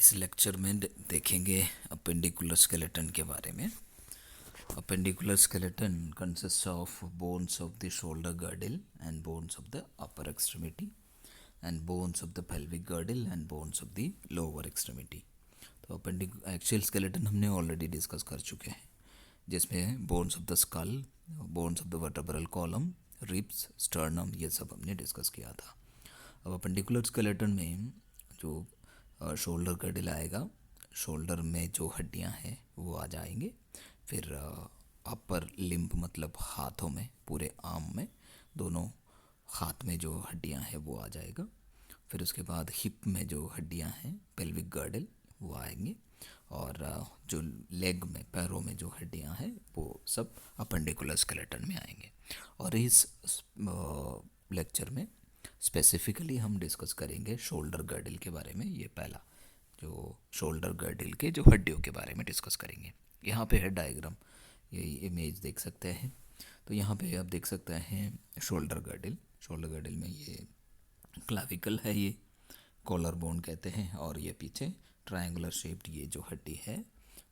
इस लेक्चर में देखेंगे अपेंडिकुलर स्केलेटन के बारे में। Appendicular skeleton consist of bones of the shoulder girdle and bones of the upper extremity and bones of the pelvic girdle and bones of the lower extremity. तो axial skeleton हमने already discuss कर चुके हैं, जिसमें bones of the skull, bones of the vertebral column, ribs, sternum, ये सब हमने discuss किया था। अब अपेंडिकुलर स्केलेटन में जो शोल्डर गर्डल आएगा, शोल्डर में जो हड्डियां हैं वो आ जाएंगे। फिर अपर लिम्ब मतलब हाथों में, पूरे आर्म में, दोनों हाथ में जो हड्डियां हैं वो आ जाएगा। फिर उसके बाद हिप में जो हड्डियां हैं, पेल्विक गर्डल, वो आएंगे। और जो लेग में, पैरों में जो हड्डियां हैं वो सब अपेंडिकुलर स्केलेटन में आएंगे। और इस लेक्चर में स्पेसिफिकली हम डिस्कस करेंगे शोल्डर गर्डल के बारे में। ये पहला जो शोल्डर गर्डल के जो हड्डियों के बारे में डिस्कस करेंगे। यहाँ पे है डायग्राम, ये इमेज देख सकते हैं। तो यहाँ पे आप देख सकते हैं शोल्डर गर्डल। शोल्डर गर्डल में ये क्लाविकल है, ये कॉलर बोन कहते हैं, और ये पीछे ट्रायंगुलर शेप्ड ये जो हड्डी है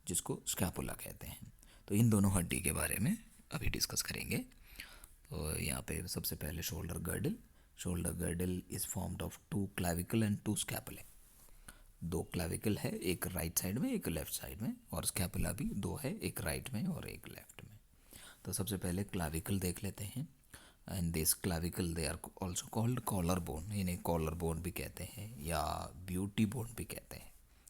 जिसको स्कैपुला कहते हैं। तो इन दोनों हड्डी के बारे में अभी डिस्कस करेंगे। तो यहाँ पे सबसे पहले shoulder girdle. Shoulder girdle is formed of 2 clavicle and 2 स्कैपुले। 2 clavicle है, एक राइट साइड में एक लेफ्ट साइड में, और स्कैपुला भी 2 है, एक राइट में और एक लेफ्ट में। तो सबसे पहले क्लाविकल देख लेते हैं। And this clavicle they are also called collarbone. इन्हें कॉलर बोन भी कहते हैं या ब्यूटी बोन भी कहते हैं।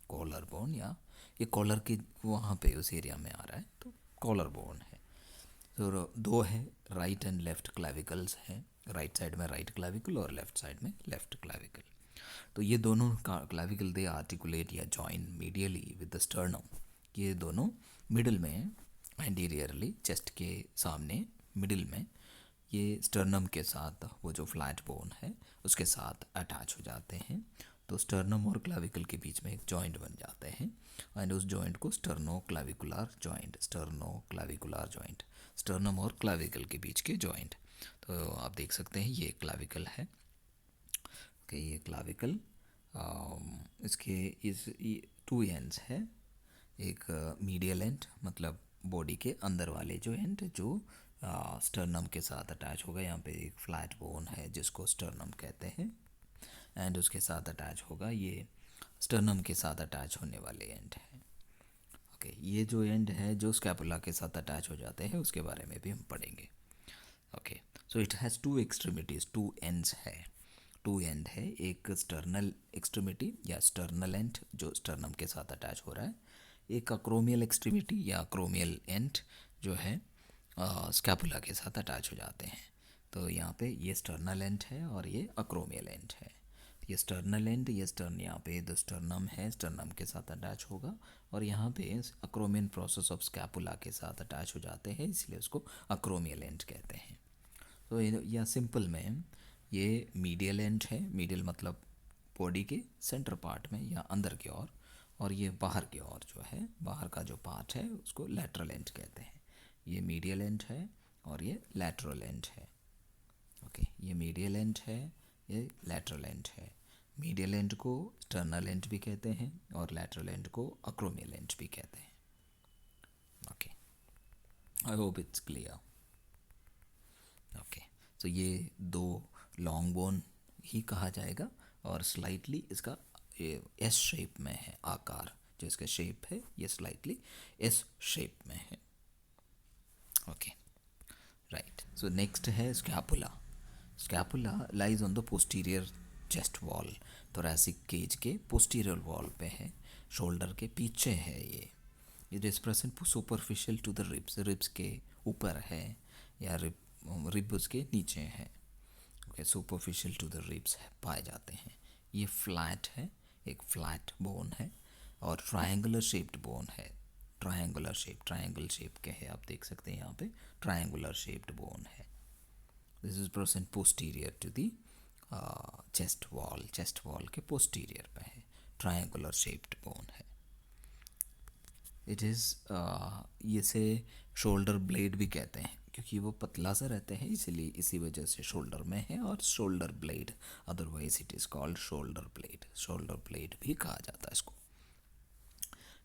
कॉलर बोन, या ये कॉलर के वहाँ पे उस एरिया में आ रहा है, तो कॉलर बोन है। तो 2 है, राइट एंड लेफ्ट क्लाविकल्स हैं। राइट साइड में राइट क्लाविकल और लेफ्ट साइड में लेफ्ट क्लाविकल। तो ये दोनों क्लाविकल दे आर्टिकुलेट या join medially with the sternum. ये दोनों मिडिल में, एंटीरियरली चेस्ट के सामने मिडिल में, ये स्टर्नम के साथ वो जो फ्लैट बोन है उसके साथ अटैच हो जाते हैं। तो स्टर्नम और क्लाविकल के बीच में एक जॉइंट बन जाते हैं, एंड उस जॉइंट को sterno clavicular joint, sterno clavicular joint, sternum और क्लाविकल के बीच के जॉइंट। तो आप देख सकते हैं ये क्लाविकल है। ओके, ये क्लाविकल, इसके इस 2 एंड्स है। एक मीडियल एंड मतलब बॉडी के अंदर वाले जो एंड जो स्टर्नम के साथ अटैच होगा। यहाँ पे एक फ्लैट बोन है जिसको स्टर्नम कहते हैं, एंड उसके साथ अटैच होगा ये स्टर्नम के साथ अटैच होने वाले एंड है। ओके, ये जो एंड है जो स्कैपुला के साथ अटैच हो जाते हैं उसके बारे में भी हम पढ़ेंगे। Okay, so it has 2 extremities, 2 ends है। 2 एंड है, एक स्टर्नल एक्सट्रीमिटी या स्टर्नल एंड जो स्टर्नम के साथ अटैच हो रहा है, एक अक्रोमियल एक्सट्रीमिटी या अक्रोमियल एंड जो है स्कैपुला के साथ अटैच हो जाते हैं। तो यहाँ पे ये स्टर्नल एंड है और ये अक्रोमियल एंड है। ये स्टर्नल एंड, ये यहाँ पे जो स्टर्नम है स्टर्नम के साथ अटैच होगा, और यहाँ पे अक्रोमियन प्रोसेस ऑफ स्कैपुला के साथ अटैच हो जाते हैं, इसलिए उसको अक्रोमियल एंड कहते हैं। तो यह सिंपल में ये मीडियल एंड है। मीडियल मतलब बॉडी के सेंटर पार्ट में या अंदर की ओर, और ये बाहर की ओर जो है, बाहर का जो पार्ट है उसको लैटरल एंड कहते हैं। ये मीडियल एंड है और ये लैटरल एंड है। ओके, ये मीडियल एंड है, ये लैटरल एंड है। मीडियल एंड को स्टर्नल एंड भी कहते हैं और लैटरल एंड को अक्रोमियल एंड भी कहते हैं। Okay, I hope it's clear. Okay, तो ये 2 लॉन्ग बोन ही कहा जाएगा, और स्लाइटली इसका एस शेप में है आकार, जो इसका शेप है ये स्लाइटली एस शेप में है। Okay, right. सो नेक्स्ट है scapula. Scapula lies on the posterior chest wall. Thoracic cage के पोस्टीरियर वॉल पे है, शोल्डर के पीछे है। ये it is present superficial to the ribs. Ribs के ऊपर है या रिब उसके नीचे है। Okay, superficial to the ribs पाए जाते हैं। ये फ्लैट है, एक फ्लैट बोन है, और ट्रायंगुलर शेप्ड बोन है। ट्रायंगुलर शेप, ट्रायंगल शेप के है, आप देख सकते हैं यहाँ पे ट्रायंगुलर शेप्ड बोन है। This is present posterior to the chest wall. Chest wall के पोस्टीरियर पे है, ट्रायंगुलर शेप्ड बोन है। इट इज़ इसे शोल्डर ब्लेड भी कहते हैं, क्योंकि वो पतला सा रहते हैं, इसीलिए इसी वजह से शोल्डर में है, और shoulder blade, otherwise it is called shoulder blade. Shoulder blade भी कहा जाता है इसको।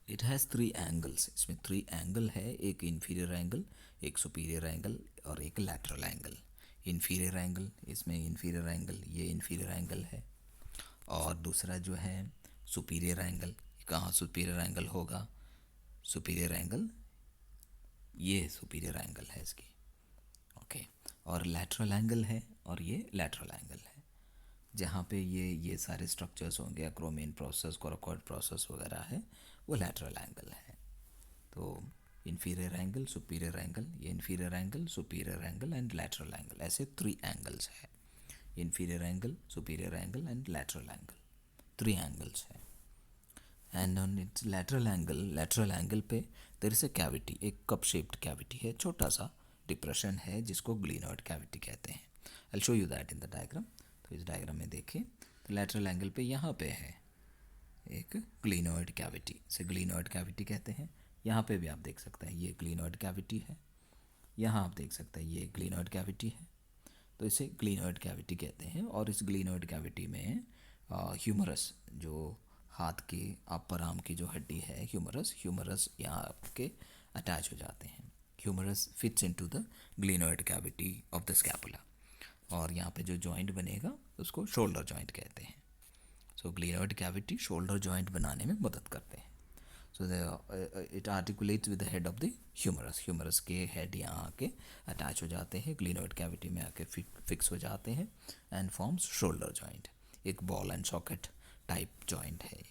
इट हैज़ थ्री एंगल्स, इसमें थ्री एंगल है, एक इन्फीरियर एंगल, एक सुपीरियर एंगल और एक लैटरल एंगल। इन्फीरियर एंगल, इसमें इन्फीरियर एंगल, ये इन्फीरियर एंगल है। और दूसरा जो है सुपीरियर एंगल, कहाँ सुपीरियर एंगल होगा, सुपीरियर एंगल, ये सुपीरियर एंगल है इसकी, ओके। और लैटरल एंगल है, और ये लैटरल एंगल है, जहाँ पे ये सारे स्ट्रक्चर्स होंगे, अक्रोमियन प्रोसेस, कोराकॉइड प्रोसेस वगैरह है, वो लैटरल एंगल है। तो इन्फीरियर एंगल, सुपीरियर एंगल, ये inferior angle, superior angle and lateral angle, ऐसे थ्री एंगल्स है। Inferior angle, superior angle and lateral angle, three angles है। And on its lateral angle पे देयर इज अ कैविटी, एक cup shaped cavity है, छोटा सा depression है जिसको ग्लिनॉइड कैविटी कहते हैं। I show you that in the diagram. तो इस डायग्राम में देखिए, तो लैटरल एंगल पे यहाँ पे है एक ग्लिनॉइड कैविटी, से ग्लिनॉइड कैविटी कहते हैं। यहाँ पे भी आप देख सकते हैं ये ग्लिनॉइड कैविटी है, यहाँ आप देख सकते हैं ये ग्लिनॉइड कैविटी है। तो इसे ग्लिनॉइड कैविटी कहते हैं। और इस ग्लिनॉइड कैविटी में ह्यूमरस, जो हाथ के अपर आर्म की जो हड्डी है, ह्यूमरस यहाँ आपके अटैच हो जाते हैं। Humerus fits into the glenoid cavity of the scapula. और यहाँ पे जो जॉइंट बनेगा उसको शोल्डर जॉइंट कहते हैं। So glenoid cavity shoulder joint बनाने में मदद करते हैं। So it articulates with the head of the humerus के हेड यहाँ आके अटैच हो जाते हैं, ग्लिनॉइड कैविटी में आके फिक्स हो जाते हैं एंड फॉर्म्स शोल्डर जॉइंट। एक ball and socket type joint है।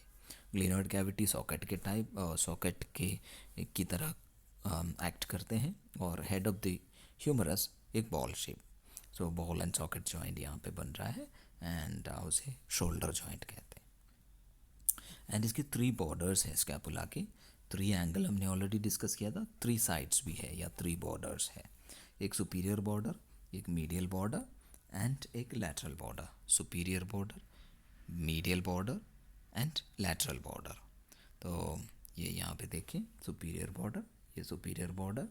ग्लिनॉइड कैविटी सॉकेट के टाइप, सॉकेट के की तरह एक्ट करते हैं, और हेड ऑफ द ह्यूमरस एक ball shape. So ball and socket joint यहाँ पे बन रहा है एंड उसे शोल्डर जॉइंट कहते हैं। एंड इसके थ्री बॉर्डर्स हैं स्कैपुला के, थ्री एंगल हमने ऑलरेडी डिस्कस किया था, थ्री साइड्स भी है या थ्री बॉर्डर्स है, एक सुपीरियर बॉर्डर, एक मीडियल बॉर्डर एंड एक lateral border. Superior border, medial border and lateral border. तो ये यहाँ पे देखिए सुपीरियर बॉर्डर, ये सुपीरियर बॉर्डर,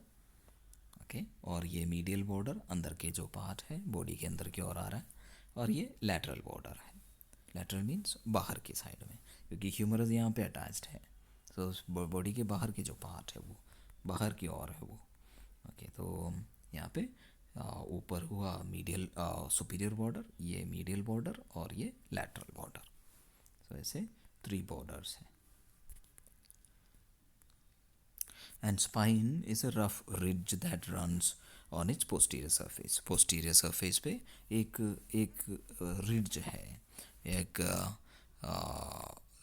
ओके। और ये मीडियल बॉर्डर अंदर के जो पार्ट है बॉडी के अंदर की ओर आ रहा है, और ये लैटरल बॉर्डर है। लैटरल मीन्स बाहर की साइड में, क्योंकि ह्यूमरस यहाँ पे अटैच्ड है, तो बॉडी के बाहर के जो पार्ट है वो बाहर की ओर है वो, ओके। तो यहाँ पे ऊपर हुआ मीडियल सुपीरियर बॉर्डर, ये मीडियल बॉर्डर और ये लैटरल बॉर्डर। तो ऐसे थ्री बॉर्डर्स हैं। And spine is a rough ridge that runs on its posterior surface. Posterior surface पे एक ridge है, एक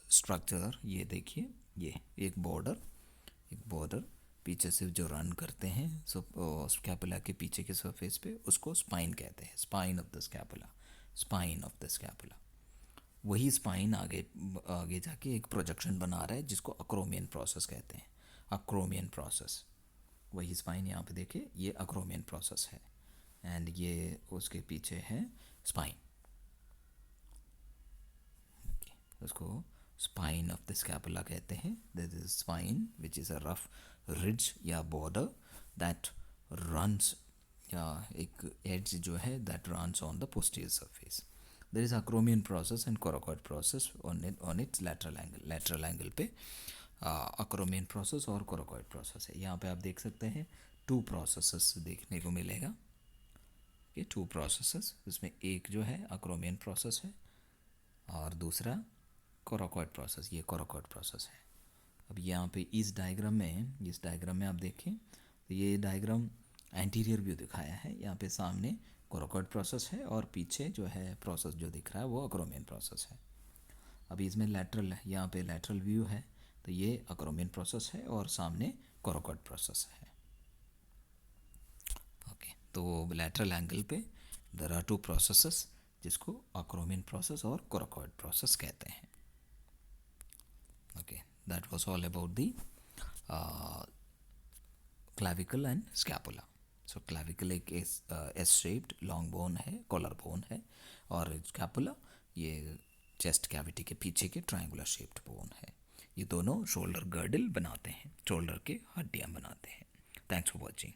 स्ट्रक्चर, ये देखिए, ये एक बॉर्डर पीछे से जो रन करते हैं, सो स्कैपुला के पीछे के सरफेस पे, उसको स्पाइन कहते हैं, spine of the scapula, spine of the scapula. वही स्पाइन आगे आगे जाके एक प्रोजेक्शन बना रहा है जिसको अक्रोमियन प्रोसेस कहते हैं, अक्रोमियन प्रोसेस। वही स्पाइन यहाँ पे देखिए, ये अक्रोमियन प्रोसेस है एंड ये उसके पीछे है स्पाइन, उसको स्पाइन ऑफ द स्कैपुला कहते हैं। This is spine which is a rough ridge या बॉर्डर दैट रन्स, या एक एड्ज जो है that runs on the posterior surface. There is acromion process and coracoid process on its lateral angle. Lateral angle पे acromion process और coracoid process है। यहाँ पे आप देख सकते हैं टू प्रोसेसेस देखने को मिलेगा, ये टू प्रोसेसेस, इसमें एक जो है अक्रोमियन प्रोसेस है और दूसरा कोराकॉइड प्रोसेस, ये कोराकॉइड प्रोसेस है। अब यहाँ पे इस डायग्राम में आप देखें तो ये डायग्राम एंटीरियर व्यू दिखाया है। यहाँ पे सामने कोराकॉइड प्रोसेस है और पीछे जो है प्रोसेस जो दिख रहा है वो अक्रोमियन प्रोसेस है। अभी इसमें लैटरल है, यहाँ पे लैटरल व्यू है, तो ये अक्रोमियन प्रोसेस है और सामने कोराकॉइड प्रोसेस है, ओके। तो लैटरल एंगल पे देयर आर टू प्रोसेसेस जिसको अक्रोमियन प्रोसेस और कोराकॉइड प्रोसेस कहते हैं, okay. That was all about the clavicle and scapula. So clavicle एक एस शेप्ड लॉन्ग बोन है, कॉलर बोन है, और स्कैपुला ये चेस्ट कैविटी के पीछे के ट्रायंगुलर शेप्ड बोन है। ये दोनों शोल्डर गर्डल बनाते हैं, शोल्डर के हड्डियाँ बनाते हैं। Thanks for watching.